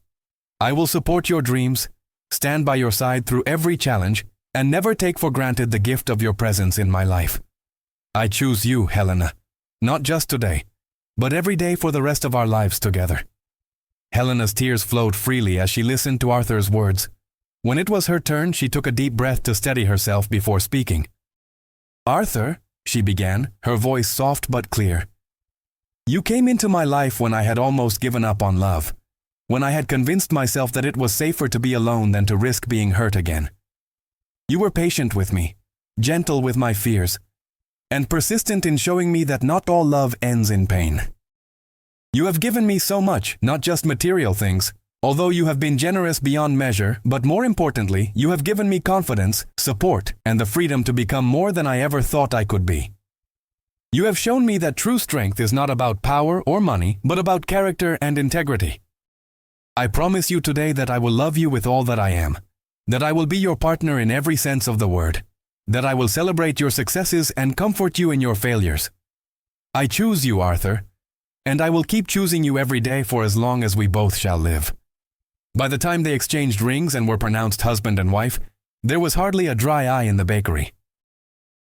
I will support your dreams, stand by your side through every challenge, and never take for granted the gift of your presence in my life. I choose you, Helena, not just today, but every day for the rest of our lives together." Helena's tears flowed freely as she listened to Arthur's words. When it was her turn, she took a deep breath to steady herself before speaking. "Arthur," she began, her voice soft but clear, "you came into my life when I had almost given up on love, when I had convinced myself that it was safer to be alone than to risk being hurt again. You were patient with me, gentle with my fears, and persistent in showing me that not all love ends in pain. You have given me so much, not just material things, although you have been generous beyond measure, but more importantly, you have given me confidence, support, and the freedom to become more than I ever thought I could be. You have shown me that true strength is not about power or money, but about character and integrity. I promise you today that I will love you with all that I am, that I will be your partner in every sense of the word, that I will celebrate your successes and comfort you in your failures. I choose you, Arthur, and I will keep choosing you every day for as long as we both shall live." By the time they exchanged rings and were pronounced husband and wife, there was hardly a dry eye in the bakery.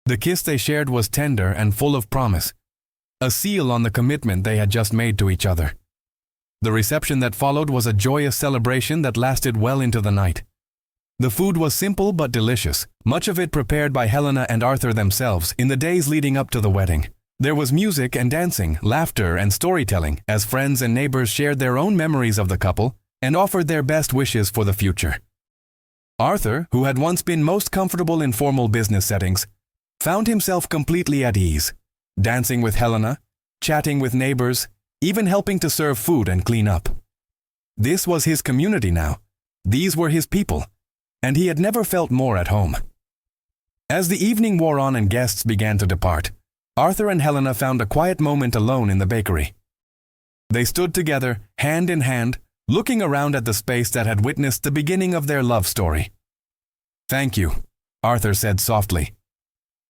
The kiss they shared was tender and full of promise, a seal on the commitment they had just made to each other. The reception that followed was a joyous celebration that lasted well into the night. The food was simple but delicious, much of it prepared by Helena and Arthur themselves in the days leading up to the wedding. There was music and dancing, laughter and storytelling, as friends and neighbors shared their own memories of the couple and offered their best wishes for the future. Arthur, who had once been most comfortable in formal business settings, found himself completely at ease, dancing with Helena, chatting with neighbors, even helping to serve food and clean up. This was his community now. These were his people, and he had never felt more at home. As the evening wore on and guests began to depart, Arthur and Helena found a quiet moment alone in the bakery. They stood together, hand in hand, looking around at the space that had witnessed the beginning of their love story. "Thank you," Arthur said softly.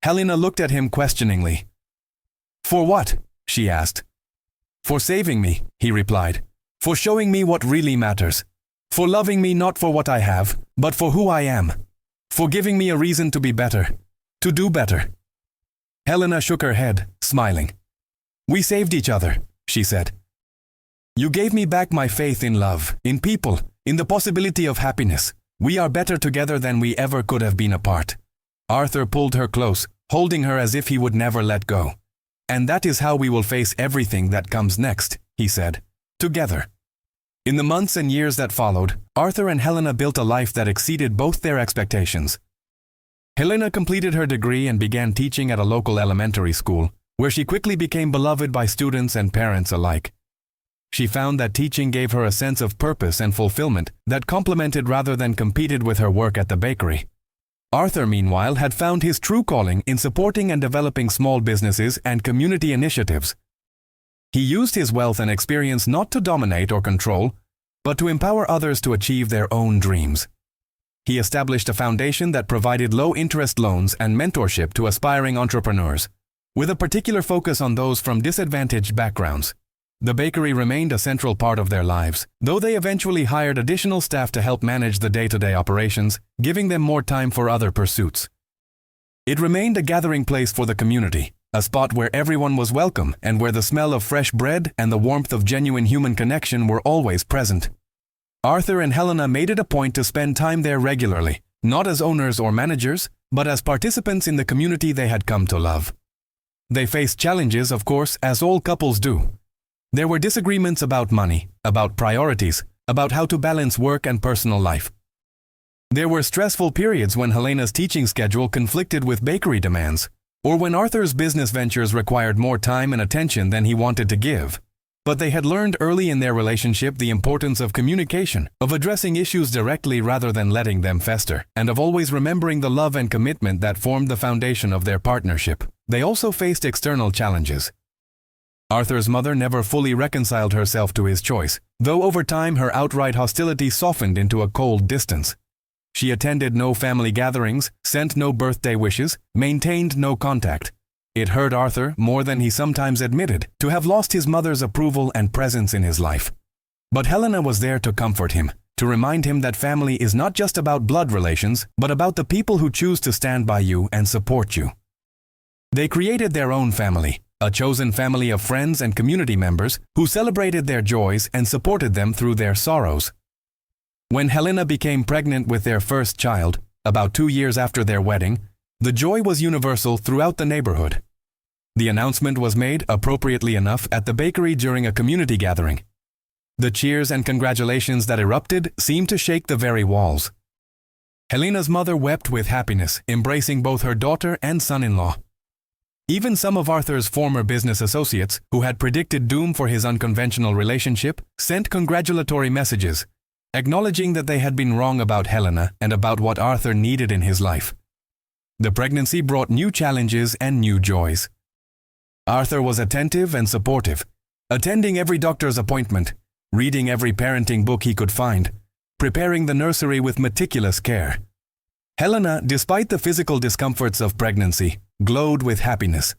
Helena looked at him questioningly. "For what?" she asked. "For saving me," he replied. "For showing me what really matters. For loving me not for what I have, but for who I am. For giving me a reason to be better, to do better." Helena shook her head, smiling. "We saved each other," she said. "You gave me back my faith in love, in people, in the possibility of happiness. We are better together than we ever could have been apart." Arthur pulled her close, holding her as if he would never let go. "And that is how we will face everything that comes next," he said, "together." In the months and years that followed, Arthur and Helena built a life that exceeded both their expectations. Helena completed her degree and began teaching at a local elementary school, where she quickly became beloved by students and parents alike. She found that teaching gave her a sense of purpose and fulfillment that complemented rather than competed with her work at the bakery. Arthur, meanwhile, had found his true calling in supporting and developing small businesses and community initiatives. He used his wealth and experience not to dominate or control, but to empower others to achieve their own dreams. He established a foundation that provided low-interest loans and mentorship to aspiring entrepreneurs, with a particular focus on those from disadvantaged backgrounds. The bakery remained a central part of their lives, though they eventually hired additional staff to help manage the day-to-day operations, giving them more time for other pursuits. It remained a gathering place for the community, a spot where everyone was welcome and where the smell of fresh bread and the warmth of genuine human connection were always present. Arthur and Helena made it a point to spend time there regularly, not as owners or managers, but as participants in the community they had come to love. They faced challenges, of course, as all couples do. There were disagreements about money, about priorities, about how to balance work and personal life. There were stressful periods when Helena's teaching schedule conflicted with bakery demands, or when Arthur's business ventures required more time and attention than he wanted to give. But they had learned early in their relationship the importance of communication, of addressing issues directly rather than letting them fester, and of always remembering the love and commitment that formed the foundation of their partnership. They also faced external challenges. Arthur's mother never fully reconciled herself to his choice, though over time her outright hostility softened into a cold distance. She attended no family gatherings, sent no birthday wishes, maintained no contact. It hurt Arthur more than he sometimes admitted to have lost his mother's approval and presence in his life. But Helena was there to comfort him, to remind him that family is not just about blood relations, but about the people who choose to stand by you and support you. They created their own family, a chosen family of friends and community members who celebrated their joys and supported them through their sorrows. When Helena became pregnant with their first child, about 2 years after their wedding, the joy was universal throughout the neighborhood. The announcement was made, appropriately enough, at the bakery during a community gathering. The cheers and congratulations that erupted seemed to shake the very walls. Helena's mother wept with happiness, embracing both her daughter and son-in-law. Even some of Arthur's former business associates, who had predicted doom for his unconventional relationship, sent congratulatory messages, acknowledging that they had been wrong about Helena and about what Arthur needed in his life. The pregnancy brought new challenges and new joys. Arthur was attentive and supportive, attending every doctor's appointment, reading every parenting book he could find, preparing the nursery with meticulous care. Helena, despite the physical discomforts of pregnancy, glowed with happiness.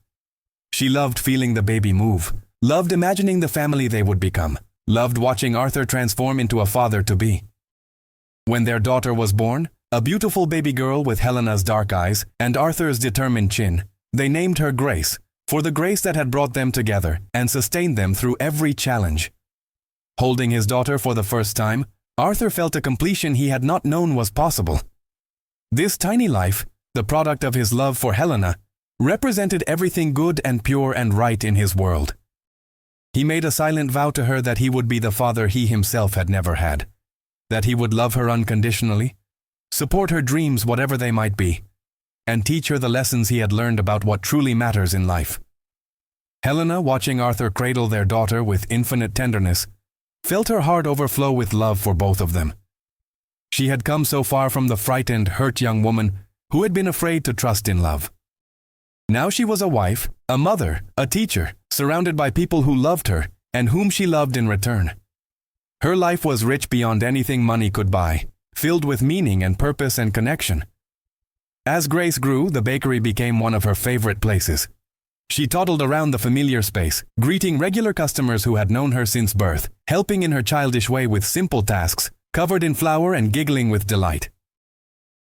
She loved feeling the baby move, loved imagining the family they would become, loved watching Arthur transform into a father-to-be. When their daughter was born, a beautiful baby girl with Helena's dark eyes and Arthur's determined chin, they named her Grace, for the grace that had brought them together and sustained them through every challenge. Holding his daughter for the first time, Arthur felt a completion he had not known was possible. This tiny life, the product of his love for Helena, represented everything good and pure and right in his world. He made a silent vow to her that he would be the father he himself had never had, that he would love her unconditionally, support her dreams whatever they might be, and teach her the lessons he had learned about what truly matters in life. Helena, watching Arthur cradle their daughter with infinite tenderness, felt her heart overflow with love for both of them. She had come so far from the frightened, hurt young woman who had been afraid to trust in love. Now she was a wife, a mother, a teacher, surrounded by people who loved her and whom she loved in return. Her life was rich beyond anything money could buy, filled with meaning and purpose and connection. As Grace grew, the bakery became one of her favorite places. She toddled around the familiar space, greeting regular customers who had known her since birth, helping in her childish way with simple tasks, covered in flour and giggling with delight.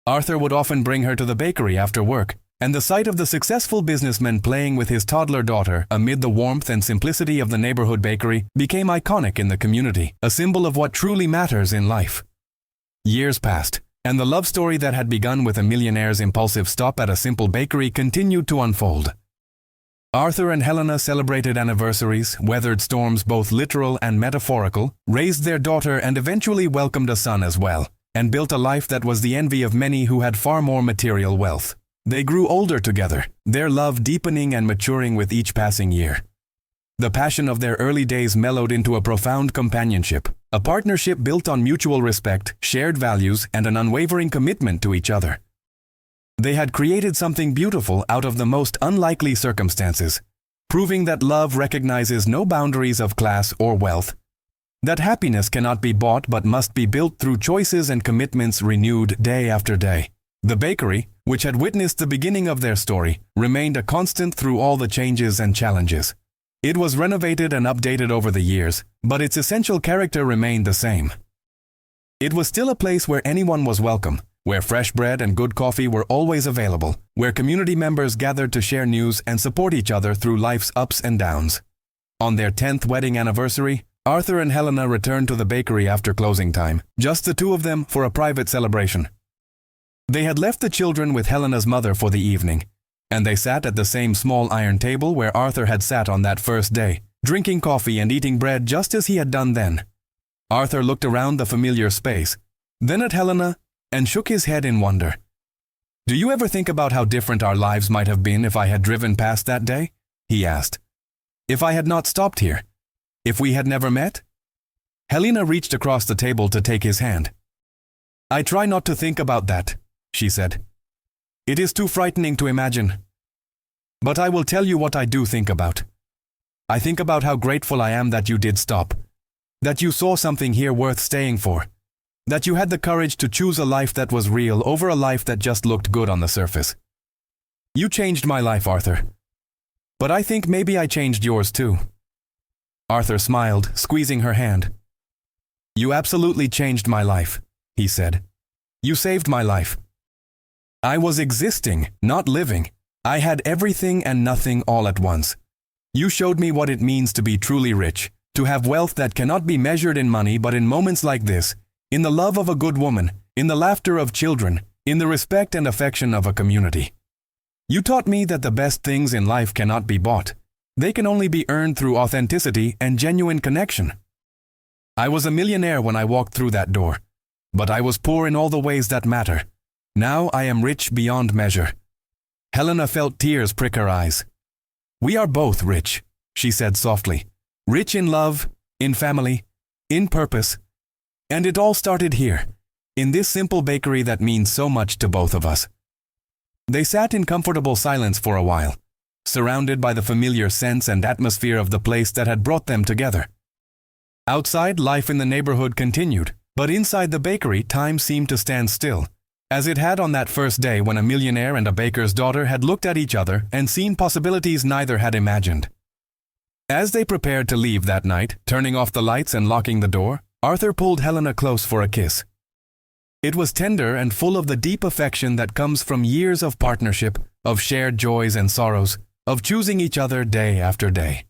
Arthur would often bring her to the bakery after work, and the sight of the successful businessman playing with his toddler daughter amid the warmth and simplicity of the neighborhood bakery became iconic in the community, a symbol of what truly matters in life. Years passed, and the love story that had begun with a millionaire's impulsive stop at a simple bakery continued to unfold. Arthur and Helena celebrated anniversaries, weathered storms both literal and metaphorical, raised their daughter and eventually welcomed a son as well, and built a life that was the envy of many who had far more material wealth. They grew older together, their love deepening and maturing with each passing year. The passion of their early days mellowed into a profound companionship, a partnership built on mutual respect, shared values, and an unwavering commitment to each other. They had created something beautiful out of the most unlikely circumstances, proving that love recognizes no boundaries of class or wealth, that happiness cannot be bought but must be built through choices and commitments renewed day after day. The bakery, which had witnessed the beginning of their story, remained a constant through all the changes and challenges. It was renovated and updated over the years, but its essential character remained the same. It was still a place where anyone was welcome, where fresh bread and good coffee were always available, where community members gathered to share news and support each other through life's ups and downs. On their 10th wedding anniversary, Arthur and Helena returned to the bakery after closing time, just the two of them for a private celebration. They had left the children with Helena's mother for the evening, and they sat at the same small iron table where Arthur had sat on that first day, drinking coffee and eating bread just as he had done then. Arthur looked around the familiar space, then at Helena, and shook his head in wonder. "Do you ever think about how different our lives might have been if I had driven past that day?" he asked. "If I had not stopped here? If we had never met?" Helena reached across the table to take his hand. "I try not to think about that," she said. "It is too frightening to imagine. But I will tell you what I do think about. I think about how grateful I am that you did stop, that you saw something here worth staying for, that you had the courage to choose a life that was real over a life that just looked good on the surface. You changed my life, Arthur. But I think maybe I changed yours too." Arthur smiled, squeezing her hand. "You absolutely changed my life," he said. "You saved my life. I was existing, not living. I had everything and nothing all at once. You showed me what it means to be truly rich, to have wealth that cannot be measured in money but in moments like this, in the love of a good woman, in the laughter of children, in the respect and affection of a community. You taught me that the best things in life cannot be bought. They can only be earned through authenticity and genuine connection. I was a millionaire when I walked through that door, but I was poor in all the ways that matter. Now I am rich beyond measure." Helena felt tears prick her eyes. "We are both rich," she said softly. "Rich in love, in family, in purpose. And it all started here, in this simple bakery that means so much to both of us." They sat in comfortable silence for a while, surrounded by the familiar scents and atmosphere of the place that had brought them together. Outside, life in the neighborhood continued, but inside the bakery, time seemed to stand still, as it had on that first day when a millionaire and a baker's daughter had looked at each other and seen possibilities neither had imagined. As they prepared to leave that night, turning off the lights and locking the door, Arthur pulled Helena close for a kiss. It was tender and full of the deep affection that comes from years of partnership, of shared joys and sorrows, of choosing each other day after day.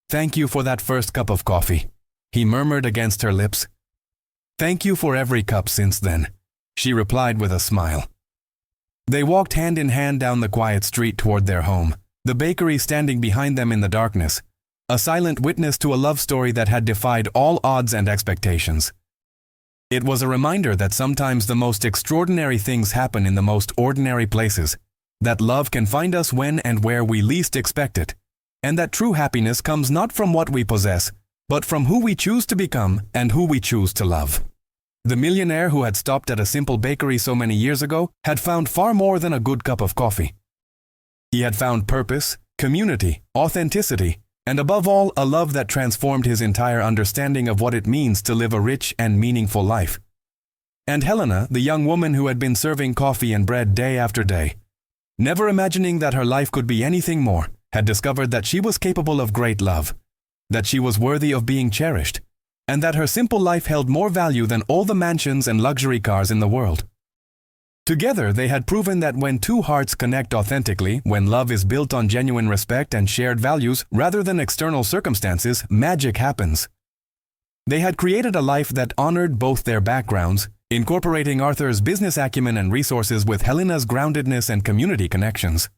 "Thank you for that first cup of coffee," he murmured against her lips. "Thank you for every cup since then," she replied with a smile. They walked hand in hand down the quiet street toward their home, the bakery standing behind them in the darkness, a silent witness to a love story that had defied all odds and expectations. It was a reminder that sometimes the most extraordinary things happen in the most ordinary places, that love can find us when and where we least expect it, and that true happiness comes not from what we possess, but from who we choose to become and who we choose to love. The millionaire who had stopped at a simple bakery so many years ago had found far more than a good cup of coffee. He had found purpose, community, authenticity, and above all, a love that transformed his entire understanding of what it means to live a rich and meaningful life. And Helena, the young woman who had been serving coffee and bread day after day, never imagining that her life could be anything more, had discovered that she was capable of great love, that she was worthy of being cherished, and that her simple life held more value than all the mansions and luxury cars in the world. Together, they had proven that when two hearts connect authentically, when love is built on genuine respect and shared values rather than external circumstances, magic happens. They had created a life that honored both their backgrounds, incorporating Arthur's business acumen and resources with Helena's groundedness and community connections.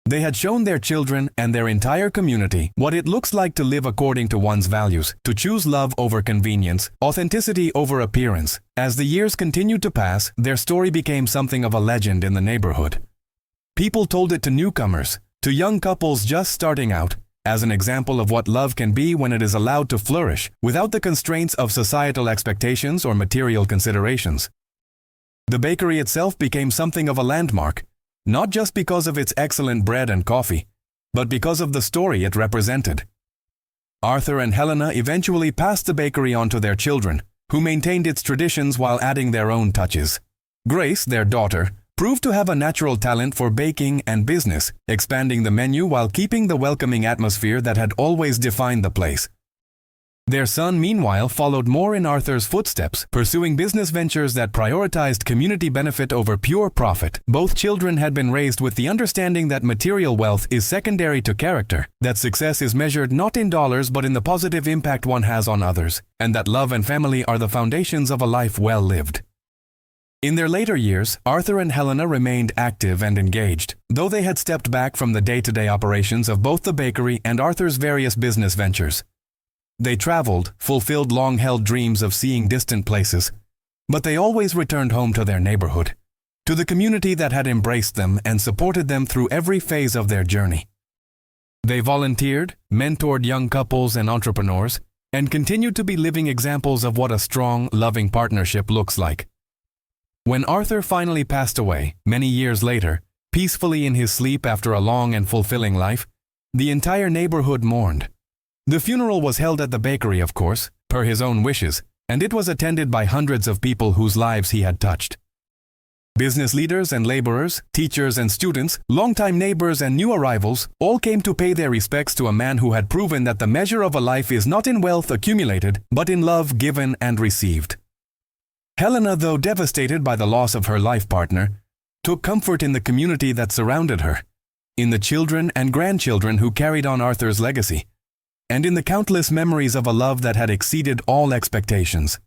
They had shown their children and their entire community what it looks like to live according to one's values, to choose love over convenience, authenticity over appearance. As the years continued to pass, their story became something of a legend in the neighborhood. People told it to newcomers, to young couples just starting out, as an example of what love can be when it is allowed to flourish, without the constraints of societal expectations or material considerations. The bakery itself became something of a landmark, not just because of its excellent bread and coffee, but because of the story it represented. Arthur and Helena eventually passed the bakery on to their children, who maintained its traditions while adding their own touches. Grace, their daughter, proved to have a natural talent for baking and business, expanding the menu while keeping the welcoming atmosphere that had always defined the place. Their son, meanwhile, followed more in Arthur's footsteps, pursuing business ventures that prioritized community benefit over pure profit. Both children had been raised with the understanding that material wealth is secondary to character, that success is measured not in dollars but in the positive impact one has on others, and that love and family are the foundations of a life well lived. In their later years, Arthur and Helena remained active and engaged, though they had stepped back from the day-to-day operations of both the bakery and Arthur's various business ventures. They traveled, fulfilled long-held dreams of seeing distant places, but they always returned home to their neighborhood, to the community that had embraced them and supported them through every phase of their journey. They volunteered, mentored young couples and entrepreneurs, and continued to be living examples of what a strong, loving partnership looks like. When Arthur finally passed away, many years later, peacefully in his sleep after a long and fulfilling life, the entire neighborhood mourned. The funeral was held at the bakery, of course, per his own wishes, and it was attended by hundreds of people whose lives he had touched. Business leaders and laborers, teachers and students, longtime neighbors and new arrivals all came to pay their respects to a man who had proven that the measure of a life is not in wealth accumulated, but in love given and received. Helena, though devastated by the loss of her life partner, took comfort in the community that surrounded her, in the children and grandchildren who carried on Arthur's legacy, and in the countless memories of a love that had exceeded all expectations.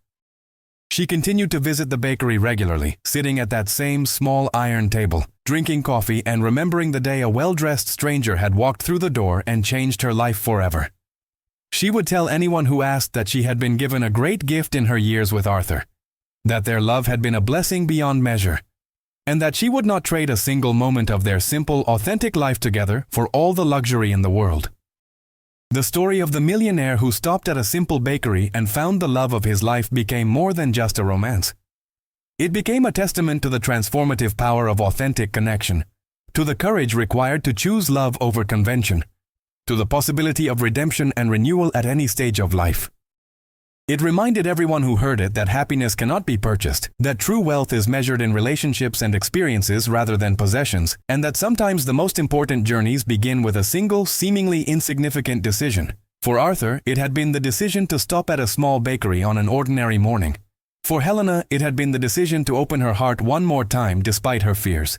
She continued to visit the bakery regularly, sitting at that same small iron table, drinking coffee and remembering the day a well-dressed stranger had walked through the door and changed her life forever. She would tell anyone who asked that she had been given a great gift in her years with Arthur, that their love had been a blessing beyond measure, and that she would not trade a single moment of their simple, authentic life together for all the luxury in the world. The story of the millionaire who stopped at a simple bakery and found the love of his life became more than just a romance. It became a testament to the transformative power of authentic connection, to the courage required to choose love over convention, to the possibility of redemption and renewal at any stage of life. It reminded everyone who heard it that happiness cannot be purchased, that true wealth is measured in relationships and experiences rather than possessions, and that sometimes the most important journeys begin with a single, seemingly insignificant decision. For Arthur, it had been the decision to stop at a small bakery on an ordinary morning. For Helena, it had been the decision to open her heart one more time despite her fears.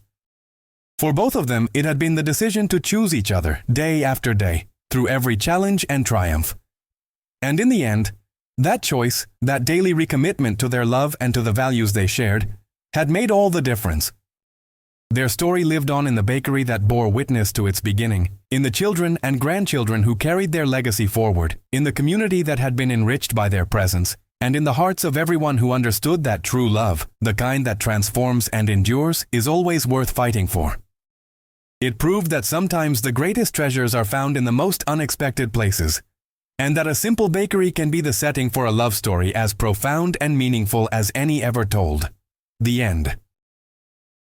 For both of them, it had been the decision to choose each other, day after day, through every challenge and triumph. And in the end, that choice, that daily recommitment to their love and to the values they shared, had made all the difference. Their story lived on in the bakery that bore witness to its beginning, in the children and grandchildren who carried their legacy forward, in the community that had been enriched by their presence, and in the hearts of everyone who understood that true love, the kind that transforms and endures, is always worth fighting for. It proved that sometimes the greatest treasures are found in the most unexpected places, and that a simple bakery can be the setting for a love story as profound and meaningful as any ever told. The end.